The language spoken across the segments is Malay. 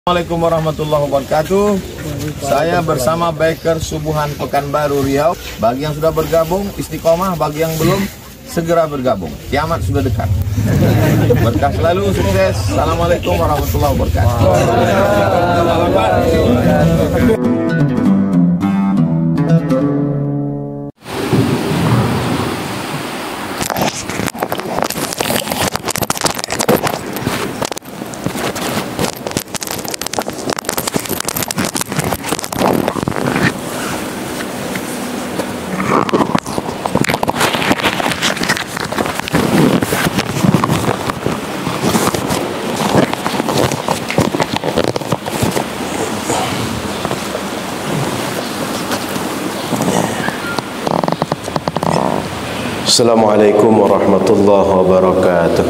Assalamualaikum warahmatullahi wabarakatuh. Saya bersama Biker Subuhan Pekanbaru Riau. Bagi yang sudah bergabung, istiqomah. Bagi yang belum, segera bergabung. Kiamat sudah dekat. Berkah selalu, sukses. Assalamualaikum warahmatullahi wabarakatuh. Assalamualaikum warahmatullahi wabarakatuh.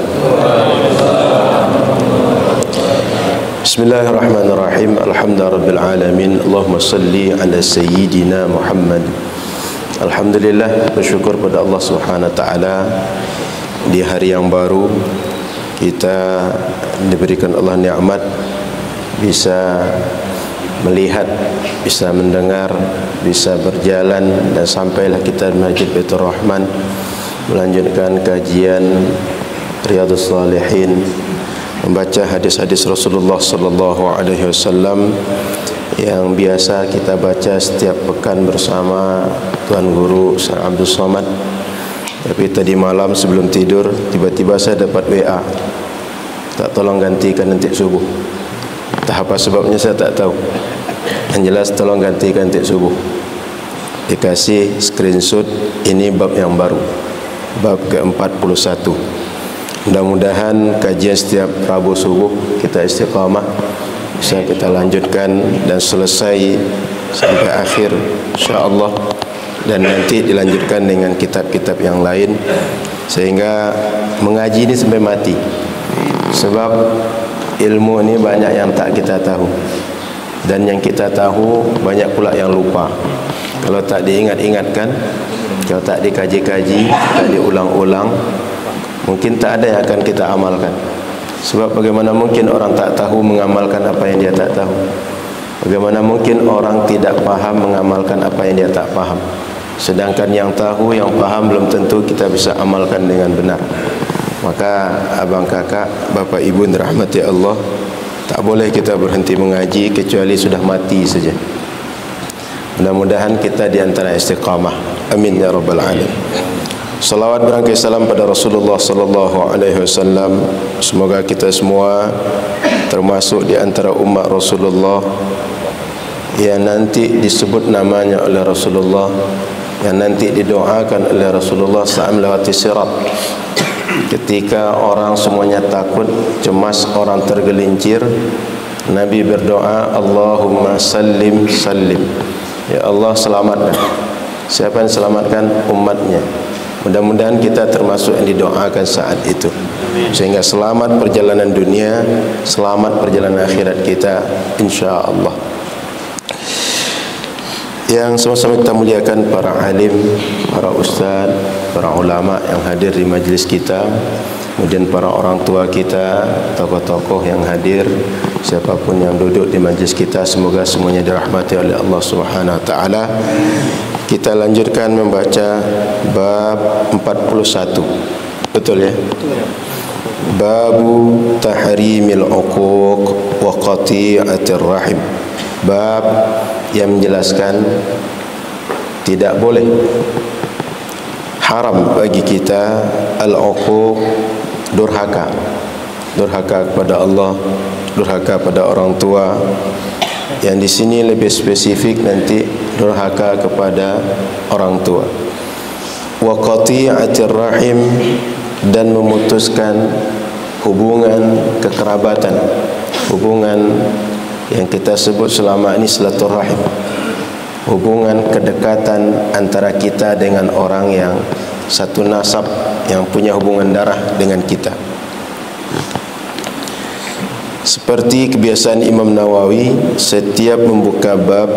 Bismillahirrahmanirrahim. Alhamdulillahirabbil alamin. Allahumma salli ala sayyidina Muhammad. Alhamdulillah, bersyukur pada Allah Subhanahu wa taala di hari yang baru kita diberikan Allah nikmat bisa melihat, bisa mendengar, bisa berjalan dan sampailah kita di Masjid Baitur Rahman melanjutkan kajian Riyadhus Shalihin, membaca hadis-hadis Rasulullah sallallahu alaihi wasallam yang biasa kita baca setiap pekan bersama Tuan Guru Ustaz Abdul Somad. Tapi tadi malam sebelum tidur tiba-tiba saya dapat WA, tak tolong gantikan nanti subuh. Entah apa sebabnya saya tak tahu. Yang jelas tolong gantikan nanti subuh. Dikasih screenshot, ini bab yang baru, bab ke-41. Mudah-mudahan kajian setiap Rabu subuh kita istiqamah, bisa kita lanjutkan dan selesai sampai akhir insyaAllah, dan nanti dilanjutkan dengan kitab-kitab yang lain sehingga mengaji ini sampai mati. Sebab ilmu ini banyak yang tak kita tahu, dan yang kita tahu banyak pula yang lupa. Kalau tak diingat-ingatkan, kalau tak dikaji-kaji, tak diulang-ulang, mungkin tak ada yang akan kita amalkan. Sebab bagaimana mungkin orang tak tahu mengamalkan apa yang dia tak tahu? Bagaimana mungkin orang tidak paham mengamalkan apa yang dia tak paham? Sedangkan yang tahu, yang paham belum tentu kita bisa amalkan dengan benar. Maka abang kakak, bapak ibu dirahmati Allah, tak boleh kita berhenti mengaji kecuali sudah mati saja. Mudah-mudahan kita di antara istiqamah. Amin ya rabbal alamin. Salawat berangkai salam pada Rasulullah sallallahu alaihi wasallam. Semoga kita semua termasuk di antara umat Rasulullah yang nanti disebut namanya oleh Rasulullah, yang nanti didoakan oleh Rasulullah saat melewati sirat. Ketika orang semuanya takut, cemas, orang tergelincir, Nabi berdoa, Allahumma sallim sallim. Ya Allah, selamatkan. Siapa yang selamatkan? Umatnya. Mudah-mudahan kita termasuk yang didoakan saat itu, sehingga selamat perjalanan dunia, selamat perjalanan akhirat kita insyaAllah. Yang sama-sama kita muliakan para alim, para ustaz, para ulama yang hadir di majlis kita, kemudian para orang tua kita, tokoh-tokoh yang hadir, siapapun yang duduk di majlis kita, semoga semuanya dirahmati oleh Allah Subhanahu wa taala. Kita lanjutkan membaca bab 41. Betul ya? Babu tahrimil uquq wa qati'atir rahim. Bab yang menjelaskan tidak boleh, haram bagi kita al-uquq, durhaka. Durhaka kepada Allah, durhaka pada orang tua. Yang di sini lebih spesifik nanti durhaka kepada orang tua. Wa qati'atir rahim, dan memutuskan hubungan kekerabatan, hubungan yang kita sebut selama ini silaturahim, hubungan kedekatan antara kita dengan orang yang satu nasab, yang punya hubungan darah dengan kita. Seperti kebiasaan Imam Nawawi, setiap membuka bab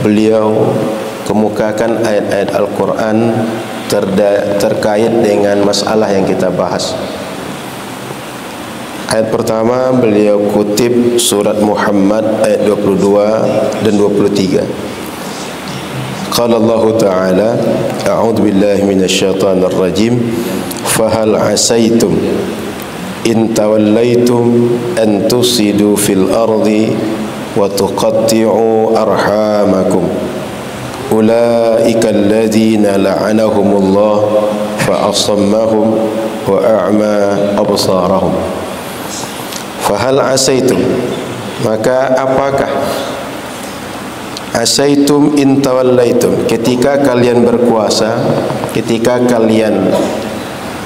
beliau kemukakan ayat-ayat Al-Quran terkait dengan masalah yang kita bahas. Ayat pertama beliau kutip surat Muhammad ayat 22 dan 23. Qala Allah Ta'ala, a'udzu billahi minasyaitonir rajim, fahal asaitum in tawallaitum an tusidu fil ardi wa tuqatti'u arhamakum ulaika alladhina la'anahumullah fa asammahum wa a'ma absarahum. Fahal asaitum, maka apakah asaitum in tawallaitum, ketika kalian berkuasa, ketika kalian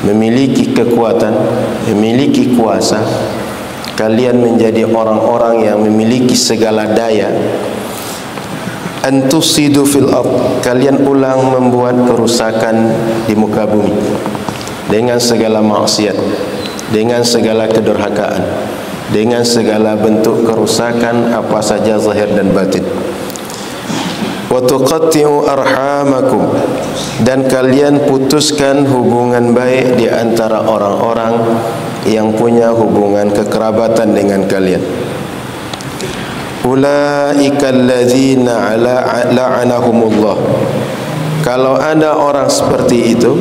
memiliki kekuatan, memiliki kuasa, kalian menjadi orang-orang yang memiliki segala daya, antusidu fil ard, kalian ulang membuat kerusakan di muka bumi dengan segala maksiat, dengan segala kedurhakaan, dengan segala bentuk kerusakan apa saja zahir dan batin. Wa tuqatti'u arhamakum, dan kalian putuskan hubungan baik di antara orang-orang yang punya hubungan kekerabatan dengan kalian. Ulaika alladzina la'anahumullah, kalau ada orang seperti itu,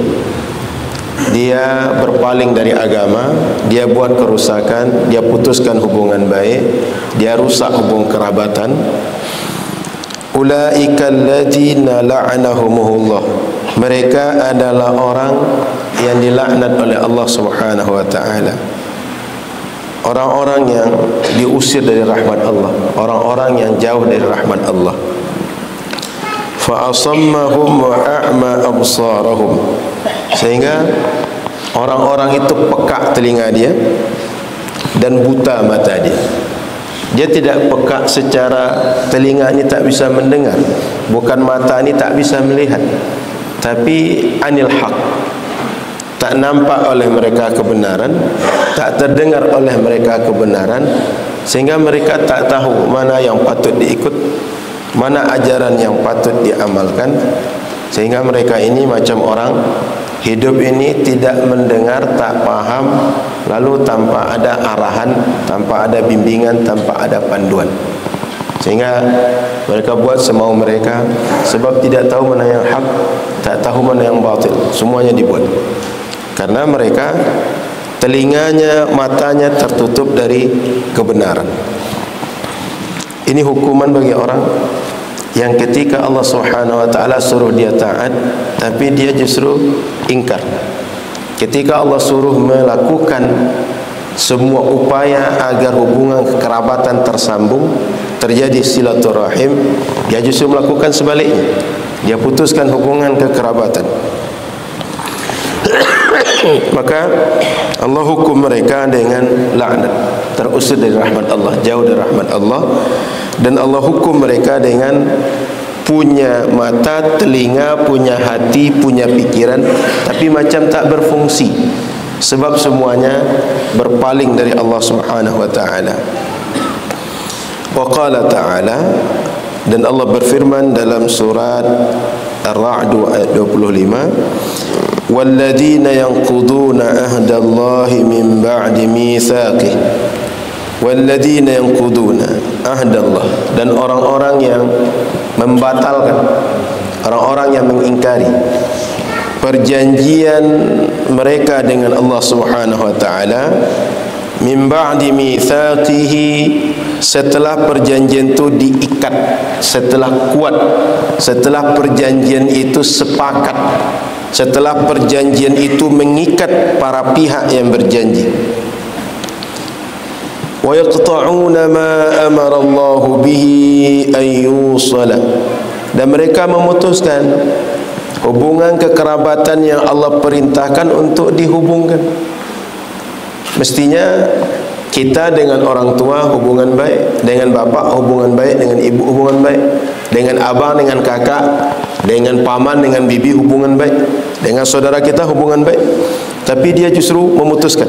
dia berpaling dari agama, dia buat kerusakan, dia putuskan hubungan baik, dia rusak hubungan kerabatan. Ulaika alladzina la'anahumullah, mereka adalah orang yang dilaknat oleh Allah Subhanahu wa taala. Orang-orang yang diusir dari rahmat Allah, orang-orang yang jauh dari rahmat Allah. Fa asammahum wa a'ma absarahum, sehingga orang-orang itu pekak telinga dia dan buta mata dia. Dia tidak pekak secara telinga ini tak bisa mendengar, bukan mata ini tak bisa melihat, tapi anil haq, tak nampak oleh mereka kebenaran, tak terdengar oleh mereka kebenaran, sehingga mereka tak tahu mana yang patut diikut, mana ajaran yang patut diamalkan. Sehingga mereka ini macam orang hidup ini tidak mendengar, tak paham, lalu tanpa ada arahan, tanpa ada bimbingan, tanpa ada panduan, sehingga mereka buat semau mereka, sebab tidak tahu mana yang hak, tak tahu mana yang batil, semuanya dibuat karena mereka telinganya, matanya tertutup dari kebenaran. Ini hukuman bagi orang yang ketika Allah Subhanahu wa taala suruh dia taat, tapi dia justru ingkar. Ketika Allah suruh melakukan semua upaya agar hubungan kekerabatan tersambung, terjadi silaturahim, dia justru melakukan sebaliknya. Dia putuskan hubungan kekerabatan. Maka Allah hukum mereka dengan laknat, terusir dari rahmat Allah, jauh dari rahmat Allah. Dan Allah hukum mereka dengan punya mata, telinga, punya hati, punya pikiran, tapi macam tak berfungsi, sebab semuanya berpaling dari Allah Subhanahu wa taala. Wa qala ta'ala, dan Allah berfirman dalam surat Ar-Ra'd ayat 25, walladzina yanquduna ahdallahi min ba'di mitsaqih, walladzina yanquduna ahdallah, dan orang-orang yang membatalkan, orang-orang yang mengingkari perjanjian mereka dengan Allah Subhanahu wa taala, min ba'di mitsaqihi, setelah perjanjian itu diikat, setelah kuat, setelah perjanjian itu sepakat, setelah perjanjian itu mengikat para pihak yang berjanji. Wa yaqta'una ma amara Allah bihi an yusala, dan mereka memutuskan hubungan kekerabatan yang Allah perintahkan untuk dihubungkan. Mestinya kita dengan orang tua hubungan baik, dengan bapa hubungan baik, dengan ibu hubungan baik, dengan abang, dengan kakak, dengan paman, dengan bibi hubungan baik, dengan saudara kita hubungan baik. Tapi dia justru memutuskan.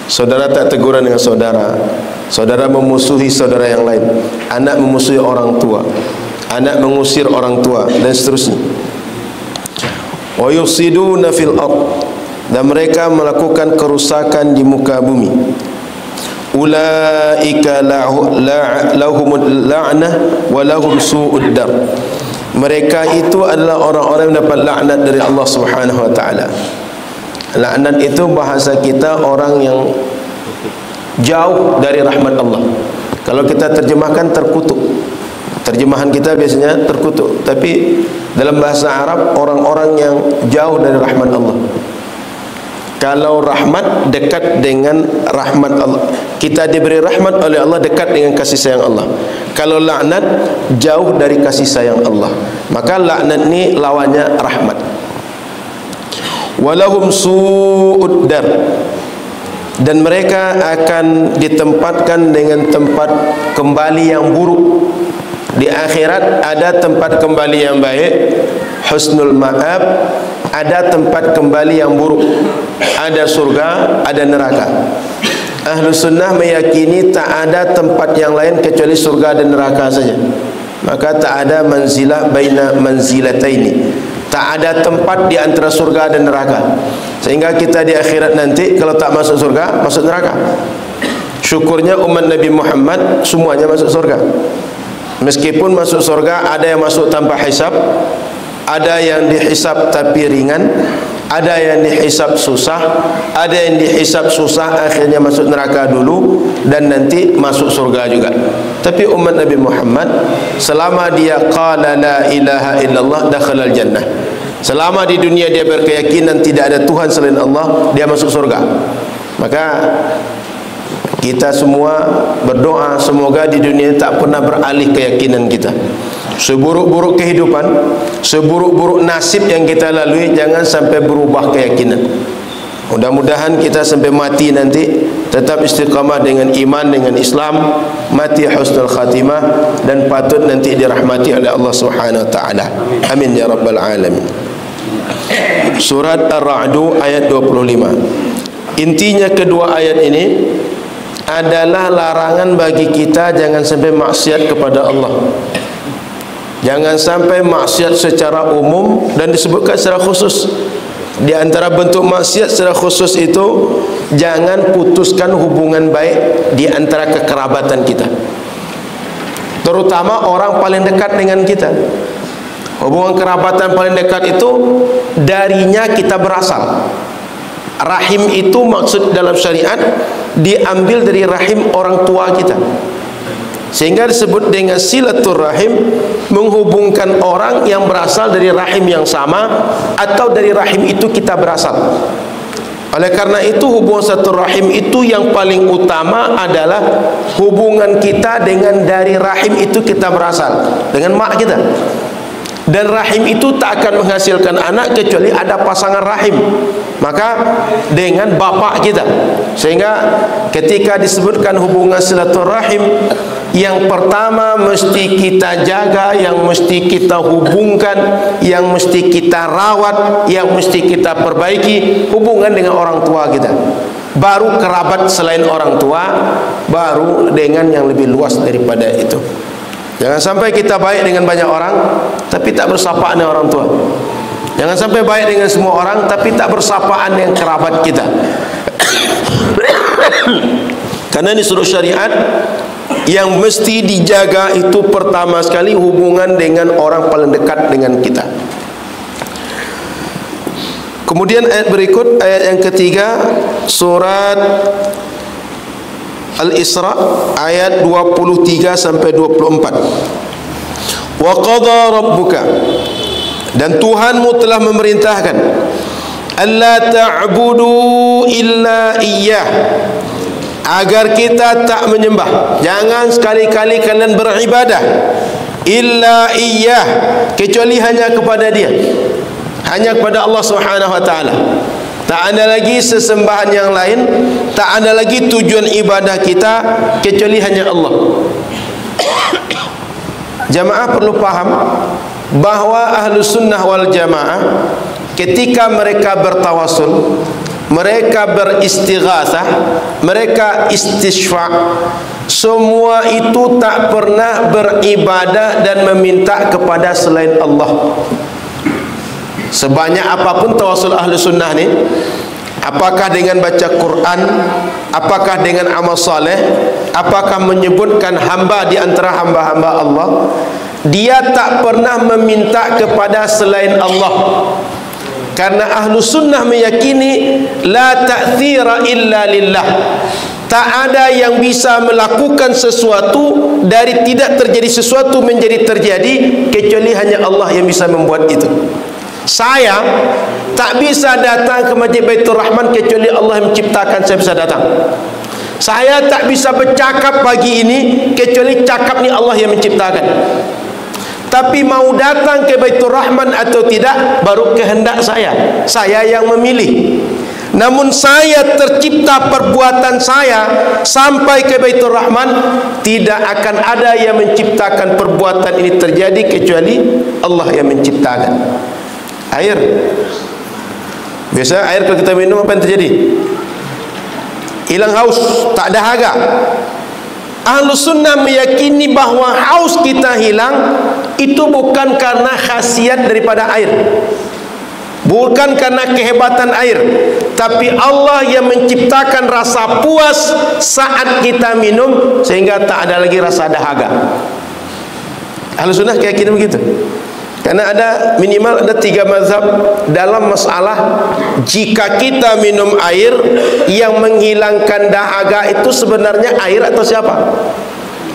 Saudara tak teguran dengan saudara, saudara memusuhi saudara yang lain, anak memusuhi orang tua, anak mengusir orang tua, dan seterusnya. Wa yusiduna fil ard, dan mereka melakukan kerusakan di muka bumi. ulaika lahumul la'nah wa lahum su'ud dar. Mereka itu adalah orang-orang yang dapat laknat dari Allah Subhanahu wa taala. Laknat itu bahasa kita orang yang jauh dari rahmat Allah. Kalau kita terjemahkan terkutuk. Terjemahan kita biasanya terkutuk, tapi dalam bahasa Arab orang-orang yang jauh dari rahmat Allah. Kalau rahmat dekat dengan rahmat Allah, kita diberi rahmat oleh Allah, dekat dengan kasih sayang Allah. Kalau laknat jauh dari kasih sayang Allah. Maka laknat ni lawannya rahmat. Walahum su'ud dar, dan mereka akan ditempatkan dengan tempat kembali yang buruk. Di akhirat ada tempat kembali yang baik, husnul ma'ab, ada tempat kembali yang buruk, ada surga, ada neraka. Ahlu sunnah meyakini tak ada tempat yang lain kecuali surga dan neraka saja. Maka tak ada manzilah baina manzilataini, tak ada tempat di antara surga dan neraka. Sehingga kita di akhirat nanti kalau tak masuk surga, masuk neraka. Syukurnya umat Nabi Muhammad semuanya masuk surga. Meskipun masuk surga ada yang masuk tanpa hisab, ada yang dihisab tapi ringan, ada yang dihisab susah, ada yang dihisab susah akhirnya masuk neraka dulu dan nanti masuk surga juga. Tapi umat Nabi Muhammad selama dia qala la ilaha illallah dakhalal jannah, selama di dunia dia berkeyakinan tidak ada Tuhan selain Allah, dia masuk surga. Maka kita semua berdoa semoga di dunia tak pernah beralih keyakinan kita. Seburuk-buruk kehidupan, seburuk-buruk nasib yang kita lalui, jangan sampai berubah keyakinan. Mudah-mudahan kita sampai mati nanti tetap istiqamah dengan iman, dengan Islam, mati husnul khatimah, dan patut nanti dirahmati oleh Allah Subhanahu wa taala. Amin ya rabbal alamin. Surat Ar-Ra'd ayat 25. Intinya kedua ayat ini adalah larangan bagi kita jangan sampai maksiat kepada Allah. Jangan sampai maksiat secara umum, dan disebutkan secara khusus. Di antara bentuk maksiat secara khusus itu, jangan putuskan hubungan baik di antara kekerabatan kita, terutama orang paling dekat dengan kita. Hubungan kerabatan paling dekat itu darinya kita berasal. Rahim itu maksud dalam syariat diambil dari rahim orang tua kita, sehingga disebut dengan silaturrahim, menghubungkan orang yang berasal dari rahim yang sama atau dari rahim itu kita berasal. Oleh karena itu hubungan silaturrahim itu yang paling utama adalah hubungan kita dengan dari rahim itu kita berasal, dengan mak kita. Dan rahim itu tak akan menghasilkan anak kecuali ada pasangan rahim, maka dengan bapak kita. Sehingga ketika disebutkan hubungan silaturahim, yang pertama mesti kita jaga, yang mesti kita hubungkan, yang mesti kita rawat, yang mesti kita perbaiki hubungan dengan orang tua kita. Baru kerabat selain orang tua, baru dengan yang lebih luas daripada itu. Jangan sampai kita baik dengan banyak orang tapi tak bersapaan dengan orang tua. Jangan sampai baik dengan semua orang tapi tak bersapaan dengan kerabat kita. Karena ini suruh syariat yang mesti dijaga itu pertama sekali hubungan dengan orang paling dekat dengan kita. Kemudian ayat berikut, ayat yang ketiga, surat Al-Isra ayat 23 sampai 24. Wa qadha rabbuka, dan Tuhanmu telah memerintahkan, alla ta'budu illa iyyah, agar kita tak menyembah, jangan sekali-kali kalian beribadah illa iyyah, kecuali hanya kepada Dia, hanya kepada Allah Subhanahu wa taala. Tak ada lagi sesembahan yang lain, tak ada lagi tujuan ibadah kita kecuali hanya Allah. Jamaah perlu paham bahawa ahlu sunnah wal jamaah ketika mereka bertawasul, mereka beristighatsah, mereka istisfa', semua itu tak pernah beribadah dan meminta kepada selain Allah. Sebanyak apapun tawasul ahli sunnah ni, Apakah dengan baca Quran? Apakah dengan amal saleh? Apakah menyebutkan hamba di antara hamba-hamba Allah? Dia tak pernah meminta kepada selain Allah. Karena ahlu sunnah meyakini la ta'thira illa lillah. Tak ada yang bisa melakukan sesuatu dari tidak terjadi sesuatu menjadi terjadi kecuali hanya Allah yang bisa membuat itu. Saya tak bisa datang ke Masjid Baitur Rahman kecuali Allah yang menciptakan saya bisa datang. Saya tak bisa bercakap pagi ini kecuali cakap ni Allah yang menciptakan. Tapi mau datang ke Baitur Rahman atau tidak baru kehendak saya. Saya yang memilih. Namun saya tercipta perbuatan saya sampai ke Baitur Rahman, tidak akan ada yang menciptakan perbuatan ini terjadi kecuali Allah yang menciptakan. Air. Biasa air kalau kita minum apa yang terjadi? Hilang haus, tak dahaga. Ahlu sunnah meyakini bahawa haus kita hilang itu bukan karena khasiat daripada air, bukan karena kehebatan air, tapi Allah yang menciptakan rasa puas saat kita minum sehingga tak ada lagi rasa dahaga. Ahlu sunnah keyakinan begitu. Karena ada minimal ada 3 mazhab dalam masalah jika kita minum air yang menghilangkan dahaga itu sebenarnya air atau siapa?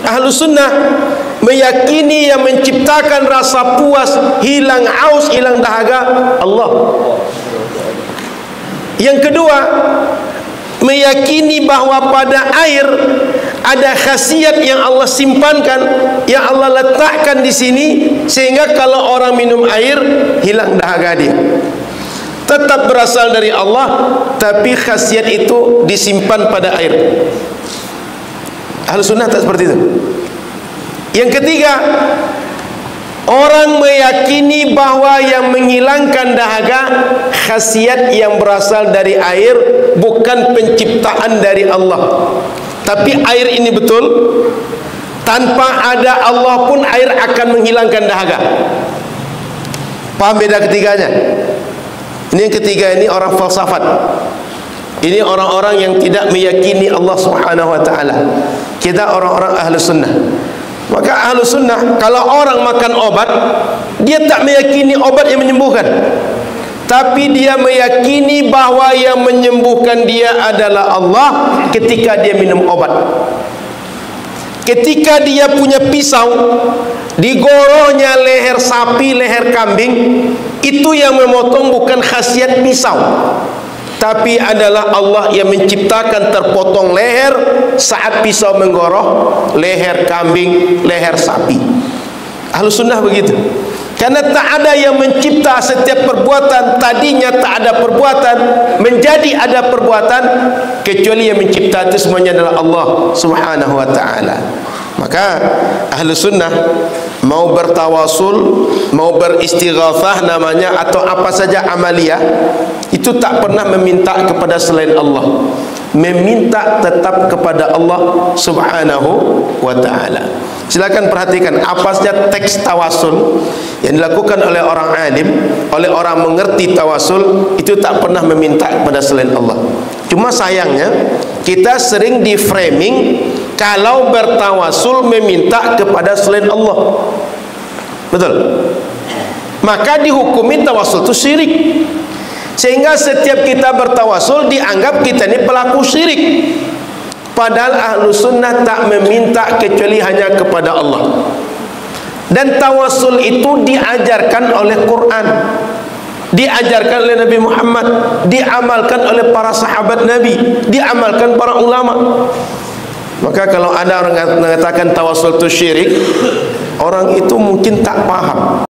Ahlu sunnah meyakini yang menciptakan rasa puas, hilang haus, hilang dahaga Allah. Yang kedua, meyakini bahawa pada air ada khasiat yang Allah simpankan, yang Allah letakkan di sini sehingga kalau orang minum air hilang dahaga dia. Tetap berasal dari Allah, tapi khasiat itu disimpan pada air. Ahlu sunnah tak seperti itu. Yang ketiga, orang meyakini bahawa yang menghilangkan dahaga khasiat yang berasal dari air, bukan penciptaan dari Allah. Tapi air ini betul, tanpa ada Allah pun air akan menghilangkan dahaga. Paham beda ketiganya? Ini yang ketiga, ini orang falsafat. Ini orang-orang yang tidak meyakini Allah Subhanahu wa taala. Kita orang-orang ahlu sunnah. Maka ahlu sunnah, kalau orang makan obat, dia tak meyakini obat yang menyembuhkan, tapi dia meyakini bahawa yang menyembuhkan dia adalah Allah ketika dia minum obat. Ketika dia punya pisau, digorohnya leher sapi, leher kambing, itu yang memotong bukan khasiat pisau, tapi adalah Allah yang menciptakan terpotong leher saat pisau menggoroh leher kambing, leher sapi. Ahlu sunnah begitu. Karena tak ada yang mencipta setiap perbuatan, tadinya tak ada perbuatan menjadi ada perbuatan, kecuali yang mencipta itu semuanya adalah Allah Subhanahu wa taala. Maka ahlu sunnah mau bertawasul, mau beristighatsah namanya, atau apa saja amaliyah, itu tak pernah meminta kepada selain Allah, meminta tetap kepada Allah Subhanahu wa taala. Silakan perhatikan apa saja teks tawasul yang dilakukan oleh orang alim, oleh orang mengerti tawasul, itu tak pernah meminta kepada selain Allah. Cuma sayangnya kita sering di framing kalau bertawasul meminta kepada selain Allah. Betul? Maka dihukumi tawasul itu syirik. Sehingga setiap kita bertawasul dianggap kita ini pelaku syirik. Padahal ahlu sunnah tak meminta kecuali hanya kepada Allah. Dan tawasul itu diajarkan oleh Quran, diajarkan oleh Nabi Muhammad, diamalkan oleh para sahabat Nabi, diamalkan para ulama. Maka kalau ada orang mengatakan tawasul itu syirik, orang itu mungkin tak paham.